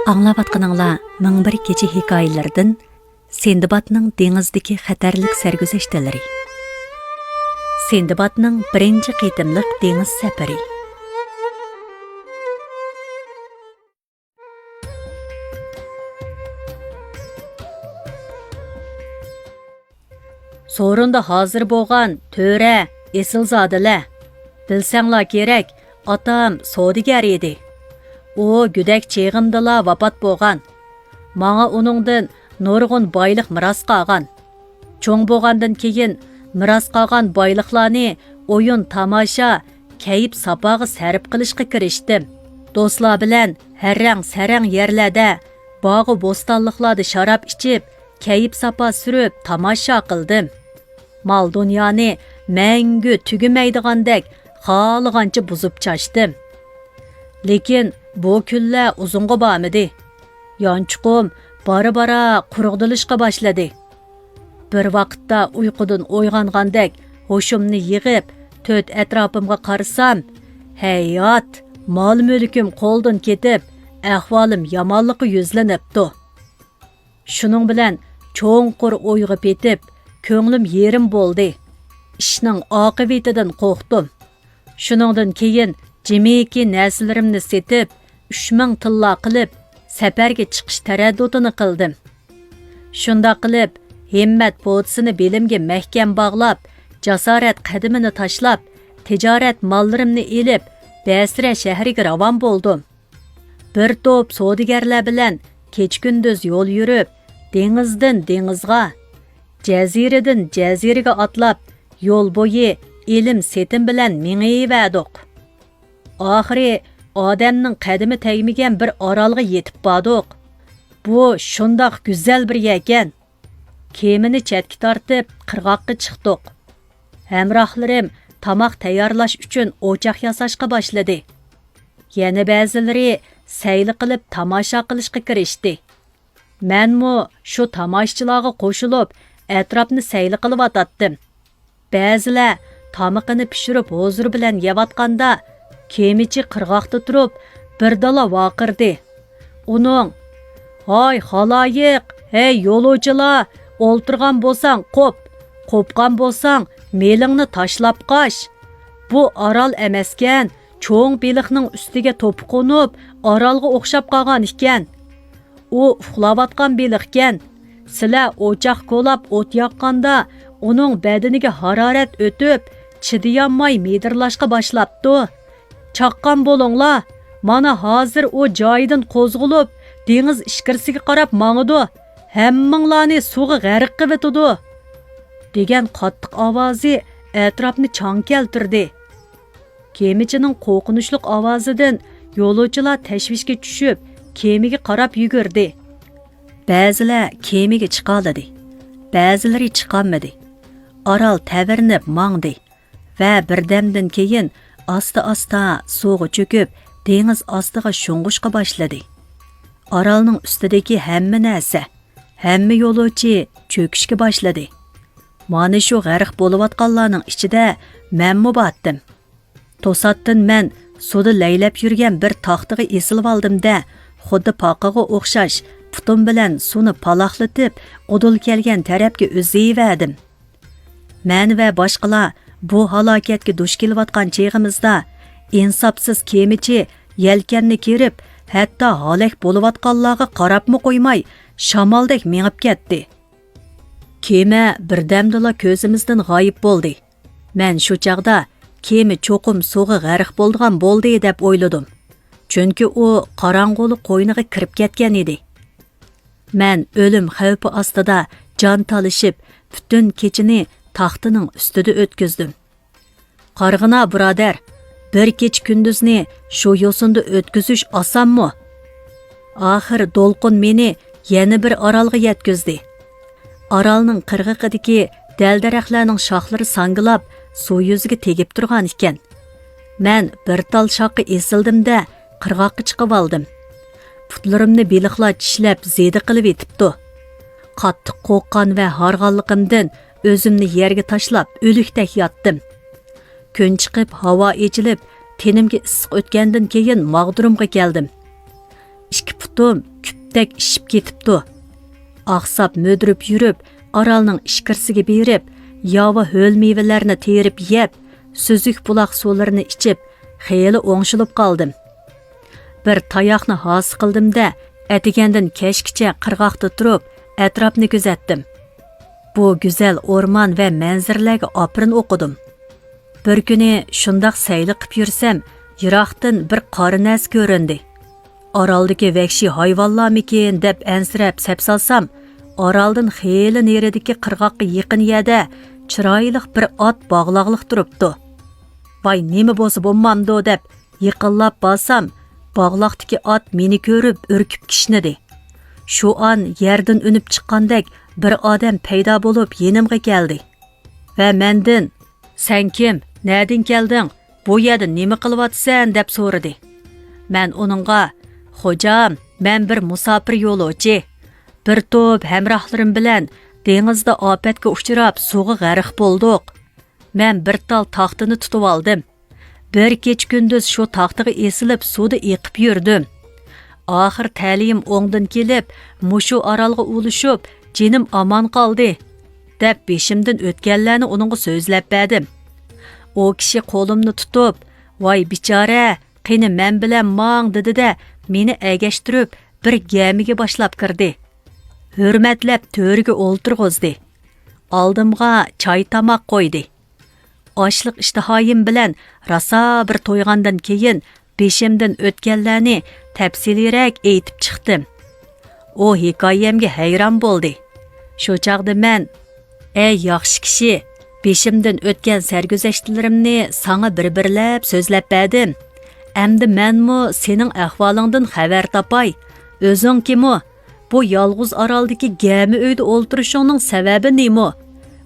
Аңлап Мың bir kecha hikoyalaridan Sindbadning dengizdagi xatarlik sarguzashtalari. Sindbadning birinchi qitimliq dengiz safari. Sorunda hozir bo'lgan töre, esilzodalar. Bilsanglar kerak, otam savdogar edi. O güdək çeğimdala vafat bolğan. Mağa onundan nurgun bayliq miras qalğan. Çoğ bolğandan keyin miras qalğan bayliqlarni oyun tamaşa, kayıp sapağı sərf qilishqa kirishdim. Dostlar bilan harang-sarang yerlarda, bağı bostanlıqlarda şarab içib, kayıp sapa sürüb tamaşa qildim. Mal dunyani мәңгі tügümaydigandek xalığancha buzub çaşdım. Lekin bu kunlar uzunga bormadi. Yonchuqum bara quruqdilishqa boshladi. Bir vaqtda uyqudan uyg'ongandek hoshimni yig'ib, to'rt atrofimga qarasam, hayot, mol-mulkim qo'ldan ketib, ahvolim yomonligi yuzlanibdi. Shuning bilan cho'nqur uyg'ib etib, ko'nglim yerim bo'ldi. Ishning oqibatidan qo'rqdim. Shuningdan keyin jimiki narslarimni setib, 3000 tilla qilib, safarga chiqish taraddudini qildim. Shunda qilib, himmat po'tsini belimga mahkam bog'lab, jasorat qadamini tashlab, tijorat mollarimni elib, Basra shahriga ravon bo'ldim. Bir to'p savdogarlar bilan kech-kunduz yo'l yurib, dengizdan dengizga, jaziradan jaziraga otlab, yo'l bo'yi ilm setim bilan mengiyverdik. Oxiri odamning qadami tegmagan bir orolga yetib bordik. Bu shundoq go'zal bir ekan. Kemini chetga tortib, qirg'oqqa chiqdik. Hamrohlarim tomoq tayyorlash uchun o'choq yasashga boshladi. Yana ba'zilari sayli qilib tomosha qilishga kirishdi. Menmu shu tomoshachilarga qo'shilib, atrofni sayli qilib o'tatdim. Ba'zilar tomoqini pishirib huzur bilan yeyotganda, kemichi qirg'oqda turib, bir dala vaqirdi. Uning, "Hoy xaloyiq, hey yo'lovchilar, o'ltirgan bo'lsang qop, qopgan bo'lsang melingni tashlab qoch. Bu orol emaskan, cho'ng beliqning ustiga to'pi qo'nib, orolga o'xshab qolgan ekan. U uxlayotgan beliqkan. Sizlar o'choq qo'lab o't yoqqanda, uning badaniga harorat o'tib, chidayolmay medirlashga boshlabdi. Chaqqan bo'linglar. Mana hozir u joyidan qo'zg'ilib, dengiz ishkirsiga qarab mangidi. Hammanglarni suvga g'arq qilibdi" degan qattiq ovozi atrofni chang keltirdi. Kemichining qo'rqinchli ovozidan yo'lovchilar tashvishga tushib, kemiga qarab yugurdi. Ba'zilar kemiga chiqoladi, ba'zilari chiqolmadi. Orol tavirnib mangdi va birdamdan keyin asta-asta suvga cho'kib, dengiz ostiga sho'ng'ishga boshladi. Orolning ustidagi hamma narsa, hamma yo'lovchi cho'kishga boshladi. Mana shu g'arq bo'layotganlarning ichida menmu botdim. To'satdan men suvda laylab yurgan bir taxtaga esilib oldimda, xuddi poqaga o'xshash putim bilan suvni paloqlatib, o'dil kelgan tarafga o'ziyverdim. Men va boshqalar bu halokatga duch kelayotgan cheg'imizda insofsiz kemichi yelkanni kerib, hatto halak bo'layotganlarga qarabmi qo'ymay, shamoldek mengib ketdi. Kema birdamdala ko'zimizdan g'oyib bo'ldi. Men shu chaqda kema cho'qim suvga g'arq bo'lgan bo'ldi deb o'yladim. Chunki u qorong'uli qo'yniga kirib ketgan edi. Men o'lim xavfi ostida jon talishib, butun kechini taxtining ustida o'tkazdim. Qarg'ina birodar, bir kech kunduzni shu yo'sinda o'tkazish osonmi? Oxir do'lqin meni yana bir orolga yetkazdi. Orolning qirg'oqidagi dal-daraxtlarning shoxlari sangilab, suv yuziga tegib turgan ekan. Men bir tal shoqqa esildimda qirg'oqqa chiqib oldim. Putlarimni beliqlar tishlab zedi qilib etibdi. Qattiq qo'rqqan va harg'anligimdan o'zimni yerga tashlab o'likdek yotdim. Kun chiqib, havo echilib, tenimga issiq o'tgandan keyin mag'durumga keldim. 2 puxtum küpdek ishib ketibdi. Aqsab mödürüp yürüp, aralning ishkirsiga berib, yava höl meyvelerini terib yeb, süzük bulaq sularini içib, xeyli o'ngshilib qoldim. Bir tayoqni hosil qildim-da, atigandan kechgacha qirg'oqda turib, atrofni kuzatdim. Bu go'zal o'rmon va manzaralarga oprin o'qidim. Bir kuni shundoq sayli qilib yursam, yiroqdan bir qora narsa ko'rindi. Oraldagi vahshiy hayvonlarmikin deb ansirab sapsalsam, oraldan xeyli neridagi qirg'oqqa yaqin yerda chiroyli bir ot bog'loqliq turibdi. Voy, nima bo'lsa bo'lmamdi deb yiqinlab bolsam, bog'loqdagi ot meni ko'rib urkib kishnidi. Shu on yerdan unib chiqqandek bir odam paydo bo'lib yenimga keldi. Va mendan, "Sen kim? Nerdan kelding? Bu yerda nima qilyapsan?" deb so'radi. Men uningga, "Xo'jam, men bir musofir yo'lovchi. Bir to'p hamrohlarim bilan dengizda ofatga uchrab suvga g'arq bo'ldik. Men bir tal taxtini tutib oldim. Bir kech kunduz shu taxtiga esilib suvda eqib yurdim. Oxir ta'lim o'ngdan kelib, mushu orolga ulishib, jinim omon qoldi" deb beshimdan o'tganlarni uningga so'zlab berdim. O kishi qo'limni tutib, "Voy bichora, qani men bilan mang" dedi-da, meni agashtirib bir gamiga boshlab kirdi. Hurmatlab to'riga o'ltirg'izdi. Oldimga choy tamoq qo'ydi. Ochliq ishtihoyim bilan rosa bir to'ygandan keyin beshimdan o'tganlarni tafsiliyroq aytib chiqdim. O hikoyamga hayron bo'ldi. Shu chaqda men, "Ey yaxshi kishi, beshimdan o'tgan sarguzashtlarimni sana bir-birlab so'zlab berdim. Endi menmi sening ahvolingdan xabar topay. O'zing kimi? Bu yolg'iz oroldagi gami uyda o'ltirishingning sababi nima?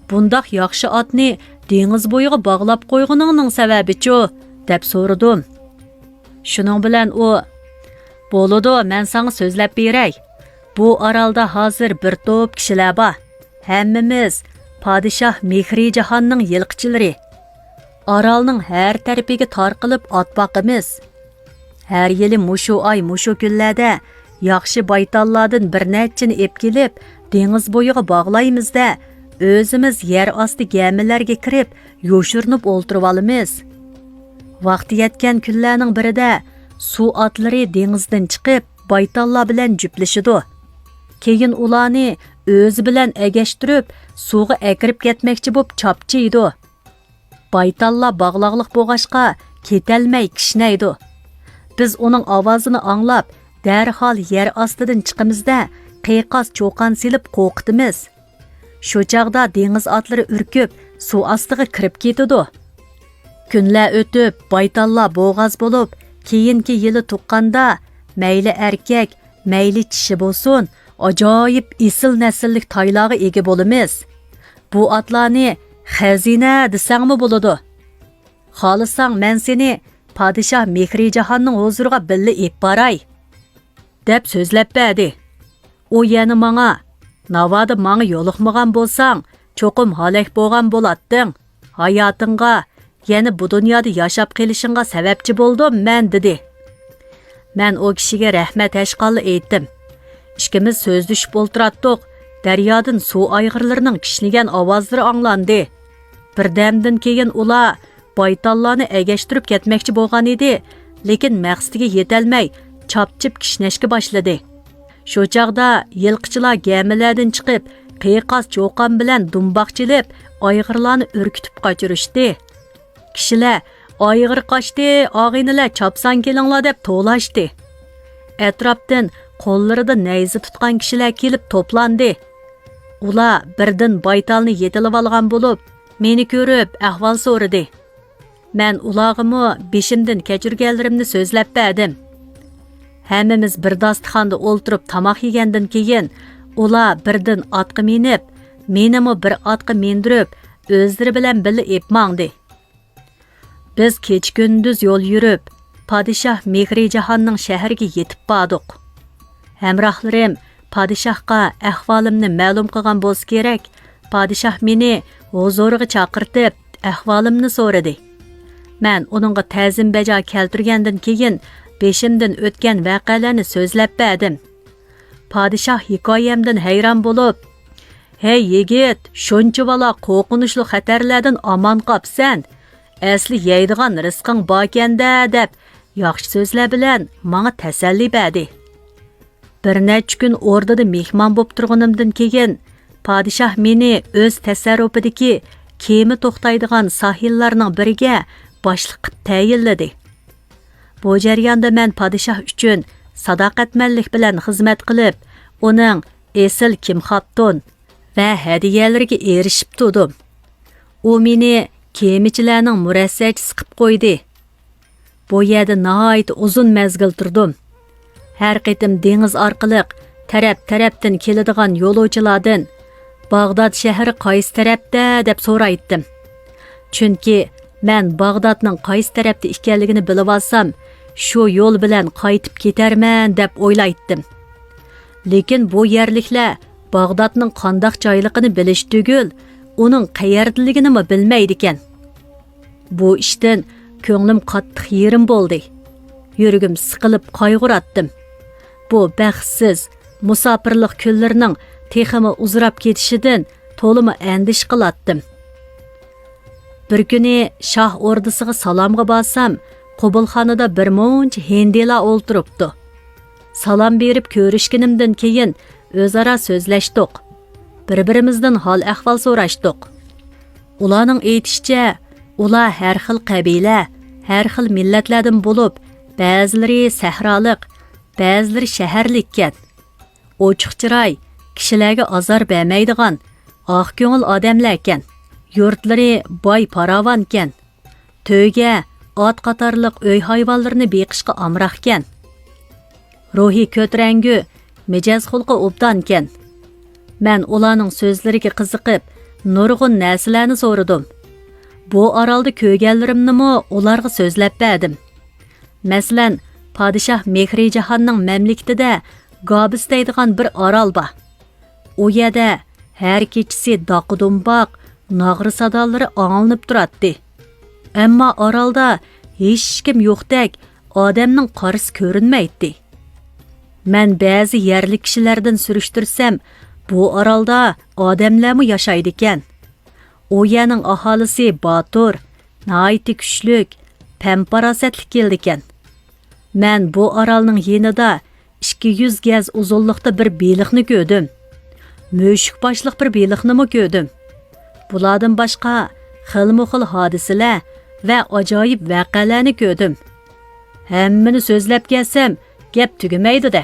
Bundaq yaxshi otni dengiz bo'yiga bog'lab qo'yganingning sababi-chi?" deb so'radim. Shuning bilan u, "Bo'ladi, men sana so'zlab beray. Bu orolda hozir bir to'p kishilar bor. Hammamiz Padişah Mehri Jahonning yilqichilari. Orolning har tarafiga tarqilib ot boqamiz. Har yili mushu oy, mushu kunlarda yaxshi baytallardan bir nechini ep kelib, dengiz bo'yiga bog'laymiz-da, o'zimiz yer osti gamilarga kirib, yo'shirinib o'ltirib olamiz. Vaqti yetgan kunlarning birida suv otlari dengizdan chiqib, baytallar bilan juplashidi. Keyin ularni o'zi bilan agashtirib, suvga akirib ketmoqchi bo'lib chopchiydi. Baytallar bog'loqliq bo'lg'ashqa ketalmay kishnaydi. Biz uning ovozini anglab, darhol yer ostidan chiqimizda qiyoqas cho'qan silib qo'rqitimiz. Shu chaqda dengiz otlari urkib, suv ostiga kirib ketadi. Kunlar o'tib, baytallar bo'g'az bo'lib, keyingi yili tuqqanda mayli erkak, mayli kishi bo'lsin, ajoyib esil nasllik toylarga ega bo'lamiz. Bu otlarni xazina desangmi bo'ladi. Xohlasang men seni Padişah Mehri Jahonning huzuriga billa ep boray deb so'zlab berdi. U yana menga, "Navoda menga yo'liqmagan bo'lsang, cho'qim halak bo'lgan bo'latding. Hayotingga, yana bu dunyoda yashab qolishingga sababchi bo'ldim men" dedi. Men o kishiga rahmat ashqalli aytdim. Ikkimiz so'zlashib o'ltiratdik. Daryodan suv ayg'irlarining kishnigan ovozlari anglandi. Birdamdan keyin ular baytallarni agashtirib ketmoqchi bo'lgan edi, lekin maqsadiga yetolmay chopchib kishnashga boshladi. Shu chaqda yilqichilar gamilardan chiqib, qiyoqas cho'qan bilan dumboqchilib, ayg'irlarni urkitib qochirishdi. Kishilar, "Ayg'ir qochdi, og'inilar chopsan kelinglar" deb to'lashdi. Atrofdan qo'llarida nayza tutgan kishilar kelib to'plandi. Ular birdan baytalni yetilib olgan bo'lib, meni ko'rib ahvol so'radi. Men ularga beshimdan kechirganlarimni so'zlab berdim. Hammamiz bir dasturxonda o'ltirib tamoq yegandan keyin ular birdan otga minib, menimi bir otga mindirib, o'zlari bilan birga epmangdi. Biz kech-kunduz yo'l yurib, Padişah Mehri Jahonning shahriga yetib bordik. Hamrohlarim Padişahga ahvolimni ma'lum qilgan bo'lsa kerak. Padişah meni huzuriga chaqirtib, ahvolimni so'radi. Men uningga ta'zim bajo keltirgandan keyin beşimdan o'tgan voqealarni so'zlab berdim. Padişah hikoyamdan hayron bo'lib, "Hey yigit, shuncha vala qo'rqinchli xatarlardan omon qopsan. Asli yeydigan rizqing borkanda" deb yaxshi so'zlar bilan menga tasalli berdi. Bir necha kun o'rdada mehmon bo'lib turganimdan keyin padişah meni o'z tasarrufidagi kema to'xtaydigan sahillarning biriga boshliq qilib tayinladi. Bu jarayonda men padişah uchun sadoqatmanlik bilan xizmat qilib, uning esil kimxottun va hadiyalariga erishib turdim. U meni kemichilarning murassachisi qilib qo'ydi. Bu yerda nihoyat uzun mezgil turdim. Har qitim dengiz orqali taraf-tarafdan keladigan yo'lovchilardan Bag'dod shahri qaysi tarafda deb so'raydim. Chunki men Bag'dodning qaysi tarafda ekanligini bilib olsam, shu yo'l bilan qaytib ketarman deb o'ylaydim. Lekin bu yerliklar Bag'dodning qandoq joyligini bilish tugul, uning qayerdaligini bilmaydi ekan. Bu ishdan ko'nglim qattiq yerim bo'ldi. Yuragim siqilib qayg'uratdim. Bu baxtsiz musofirlik kunlarining teximi uzrab ketishidan to'limi andish qilatdim. Bir kuni shoh ordisiga salomga borsam, qubulxonada bir muncha hindilar o'ltiribdi. Salom berib ko'rishganimdan keyin o'zaro so'zlashdik. Bir-birimizdan hol ahvol so'rashdik. Ularning aytishicha, ular har xil qabila, har xil millatlardan bo'lib, ba'zilari sahrolik, ba'zilari shaharlikkan. Ochiq chiroy, kishilarga azor bermaydigan, oq ko'ngil odamlar ekan. Yurtlari boy paravon ekan. To'yga ot qatorliq uy hayvonlarini beqishga amroq ekan. Ruhi ko'trangu, mijoz xulqi obdan ekan. Men ularning so'zlariga qiziqib, nurg'un narsalarni so'radim. Bu orolda ko'rganlarimni ularga so'zlab berdim. Masalan, padişah Mehrijahanning mamlakatida Gobis deydigan bir orol bor. U yerda har kechasi doqidumboq nog'ri sadolari anglanib turadi. Ammo orolda hech kim yo'qdek, odamning qarisi ko'rinmaydi. Men ba'zi yerlik kishilardan surishtirsam, bu orolda odamlarmi yashaydi ekan. U yerning aholisi botur, nihoyat kuchlik, pamparasatli keldi ekan. Men bu orolning yenida 200 gaz uzunlikda bir beliqni ko'rdim. Mushuk boshliq bir beliqni ko'rdim. Bulardan boshqa xilma-xil hodisalar va ajoyib voqealarni ko'rdim. Hammani so'zlab kelsam, gap tugamaydi-da.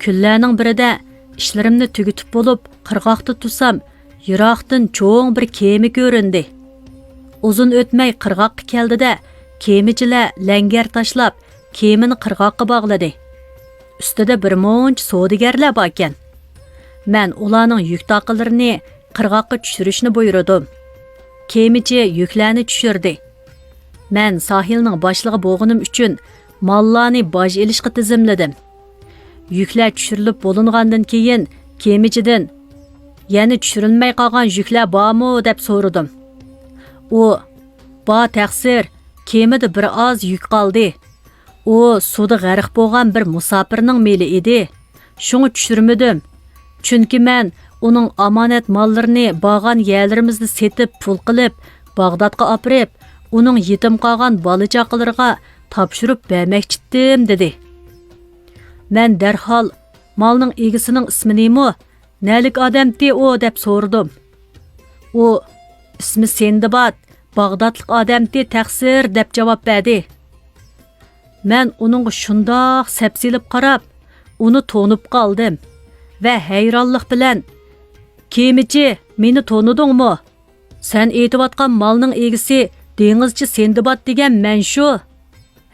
Kunlarning birida ishlarimni tugatib bo'lib, qirg'oqda tursam, yiroqdan cho'ng bir kema ko'rindi. Uzun o'tmay qirg'oqqa keldi-da, kemichilar langar tashlab, kemani qirg'oqqa bog'ladi. Ustida bir muncha savdogarlar bor ekan. Men ularning yuk taqalarini qirg'oqqa tushirishni buyurdim. Kemichi yuklarni tushirdi. Men sohilning boshlig'i bo'lganim uchun mallarni boj ilishga tizimladim. Yuklar tushirilib bo'lingandan keyin kemichidan yana tushirilmay qolgan yuklar bormi deb so'radim. U, "Ba taqsir, kemada bir oz yuk qoldi. U suvda g'arq bo'lgan bir musofirning meli edi. Shuni tushirmadim. Chunki men uning omonat mollarini borgan yerlarimizni setib pul qilib, Bag'dodga olib, uning yetim qolgan bola-chaqalariga topshirib bermoqchidim" dedi. Men darhol malning egisining ismini "Nalik odamdi u?" deb so'radim. U, "Ismi Sendibad, Bag'dodlik odamdi taqsir" deb javob berdi. Men uningga shundoq sapsilib qarab, uni to'nib qoldim va hayronlik bilan, "Kemichi, meni to'nidingmi? Sen aytayotgan malning egisi dengizchi Sendibad degan men shu.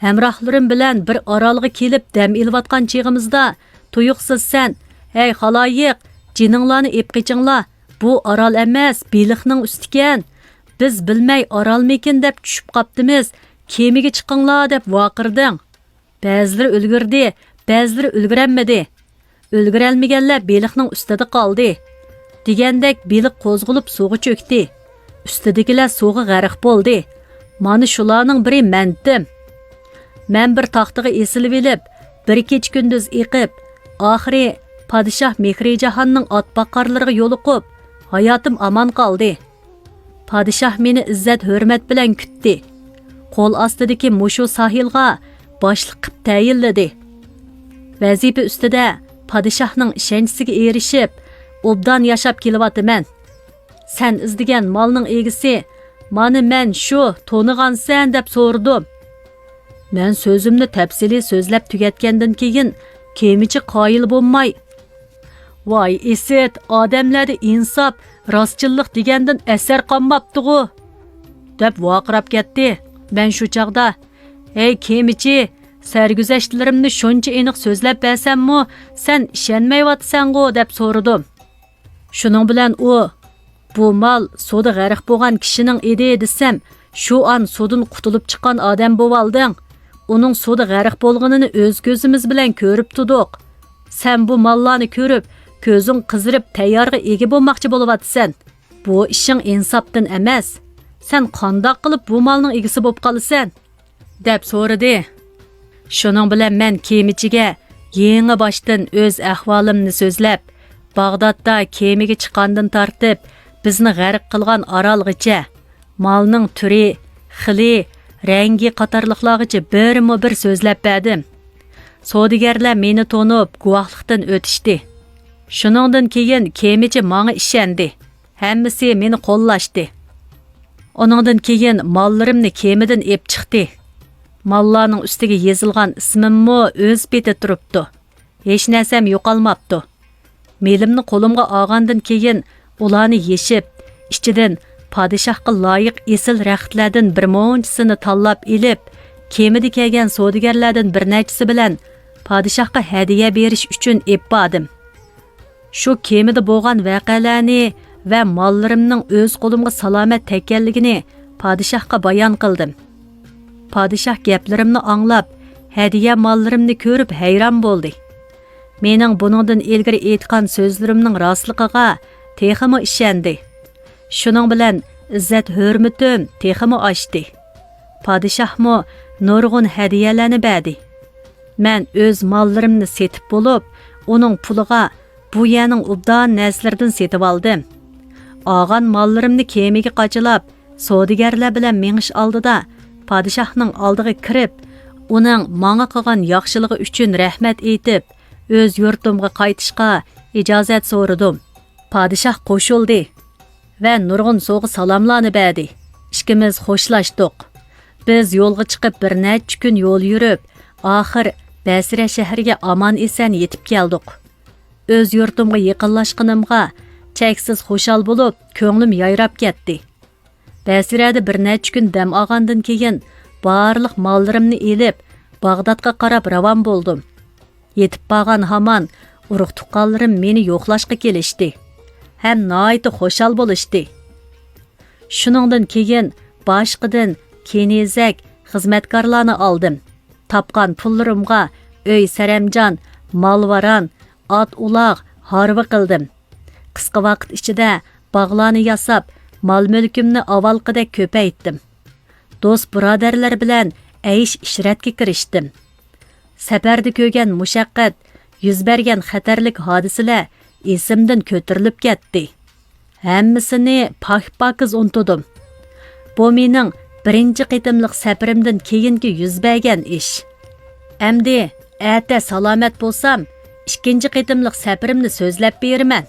Hamrohlarim bilan bir orolga kelib dam ilayotgan chig'imizda tuyuqsiz sen, hey xaloyiq, jininglarni ep qichinglar. Bu orol emas, beliqning ustikan. Biz bilmay orolmikin deb tushib qopdimiz. Kemiga chiqinglar" deb vaqirding. Ba'zilari ulgurdi, ba'zilari ulguranmadi. Ulguralmaganlar beliqning ustida qoldi. Degandek beliq qo'zg'ilib suvga cho'kdi. Ustidagilar suvga g'arq bo'ldi. Mana shularning biri mendim. Mən bir taxtığı esilib elib, bir keç gündüz eqib, oxiri padişah Mehrijahanning ot boqqarlariga yo'liqib, hayotim aman qoldi. Padişah meni izzat hurmat bilan kutdi. Qo'l ostidagi mushu sahilga boshliq qilib tayinladi. Vazifa ustida padişahning ishonchisiga erishib, obdan yashab kelyapman. Sen izdigan malning egisi, "Mana men shu to'nig'ansan" deb so'radim. Men so'zimni tafsili so'zlab tugatgandan keyin kemichi qoyil bo'lmay, "Voy esit, odamlarda insof, rostchillik degandan asar qolmabdi-ku" deb vaqirab ketdi. Men shu chaqda, "Ey kemichi, sarguzashtlarimni shuncha aniq so'zlab bersammi, sen ishonmayotsan-ku" deb so'radim. Shuning bilan u, "Bu mal suvda g'arq bo'lgan kishining edi" desam, shu an suvdan qutulib chiqqan odam bo'lding. Uning suvda g'arq bo'lganini o'z ko'zimiz bilan ko'rib turdik. Sen bu mallarni ko'rib, ko'zing qizirib tayyorga ega bo'lmoqchi bo'lyapsan. Bu ishing insofdan emas. Sen qandoq qilib bu malning egasi bo'lib qolasan? deb so'radi. Shuning bilan men kemichiga yangi boshdan o'z ahvolimni so'zlab, Bag'dodda kemiga chiqqandan tortib, bizni g'arq qilgan orolgacha, malning turi, xili, rangi qatorliqlargacha bir so'zlab berdim. Savdogarlar meni to'nib, guvohlikdan o'tishdi. Shuningdan keyin kemichi menga ishondi. Hammasi meni qo'llashdi. Oningdan keyin mallarimni kemidan ep chiqdi. Mallarning ustiga yozilgan ismimmi o'z beti turibdi. Hech narsam yo'qolmabdi. Melimni qo'limga olgandan keyin ularni yeshib, ichidan padişahqa loyiq esil raxtlardan bir mo'nchisini tanlab elib, kemida kelgan savdogarlardan bir nechisi bilan padişahqa hadiya berish uchun ep bordim. Shu kemida bo'lgan voqealarni va mollarimning o'z qo'limga salomat tekkanligini padişahqa bayon qildim. Padişah gaplarimni anglab, hadiya mollarimni ko'rib hayron bo'ldi. Mening buningdan ilgari aytgan so'zlarimning rostligiga texmi ishondi. Shuning bilan izzat hurmatim texmi oshdi. Padişahmo nurg'un hadiyalarni berdi. Men o'z mollarimni setib bo'lib, uning puliga bu yerning obdan narsalardan setib oldim. Olgan mollarimni kemiga qochilab, savdogarlar bilan mengish oldida padişahning oldiga kirib, uning menga qilgan yaxshiligi uchun rahmat aytib, o'z yurtimga qaytishga ijozat so'radim. Padişah qo'shildi va nurg'un so'g'i salomlarni berdi. Ikkimiz xo'shlashdik. Biz yo'lga chiqib bir necha kun yo'l yurib, oxir Basra shahriga omon eson yetib keldik. O'z yurtimga yaqinlashganimga cheksiz xushal bo'lib, ko'nglim yayrab ketdi. Basrada bir necha kun dam olgandan keyin barliq mollarimni elib, Bag'dodga qarab ravon bo'ldim. Yetib borgan hamon urug' tuqqanlarim meni yo'qlashga kelishdi. Ham noyati xushal bo'lishdi. Shuningdan keyin boshqidan kenizak xizmatkorlarni oldim. Topgan pullarimga uy saramjon, molvaron, ot uloq harva qildim. Qisqa vaqt ichida bog'larni yasab, mol-mulkimni avvalgidek ko'paytdim. Do'st birodarlar bilan aysh-ishratga kirishdim. Safarda ko'rgan mushaqqat, yuz bergan xatarlik hodisalar esimdan ko'tarilib ketdi. Hammasini pak-pakiz unutdim. Bu mening birinchi qitimliq safarimdan keyingi yuz bergan ish. Endi ata salomat bo'lsam, ikkinchi qitimliq safarimni so'zlab beraman.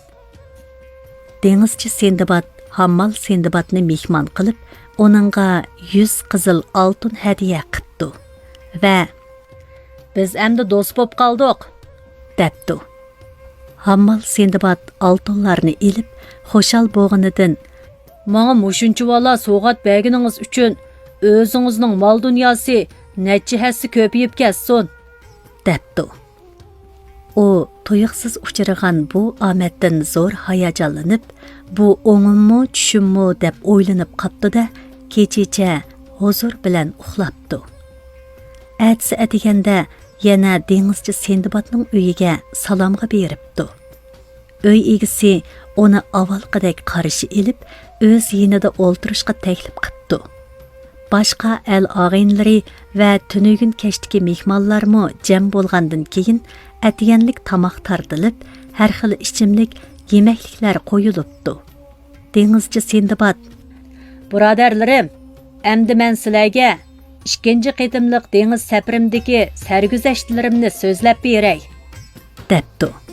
Dengizchi Sindbad Hammal Sindbadni mehmon qilib, uningga 100 qizil oltin hadiya qildi va "Biz endi do'st bo'lib qoldik" debdi. Hammal Sindbad oltinlarni elib, xo'shal bo'lganidan, "Menga mushuncha vala so'g'at berganingiz uchun o'zingizning mol dunyosi necha hassa ko'payib ketsin" debdi. U tuyuqsiz uchragan bu omaddan zo'r hayajonlanib, bu o'ngimmi, tushimmi deb o'ylanib qopdi-da, kechicha huzur bilan uxlabdi. Atsi atiganda yana dengizchi Sindbadning uyiga salomga beribdi. Uy egisi uni avvalgidek qarshi elib, o'z yinida o'ltirishga taklif qildi. Başqa əl ağaynları və tünügün keşdiki mehmanlarmı cəm bolğandan keyin ətigənlik tamaq tartılıb, hər xil içimlik, yeməkliklər qoyulubdu. Dengizçi Sindbad: "Birodarlarim, əmdi mən sizlarga ikkinchi qitimliq dengiz safarimdagi sarguzashtlarimni so'zlab beray", debdi.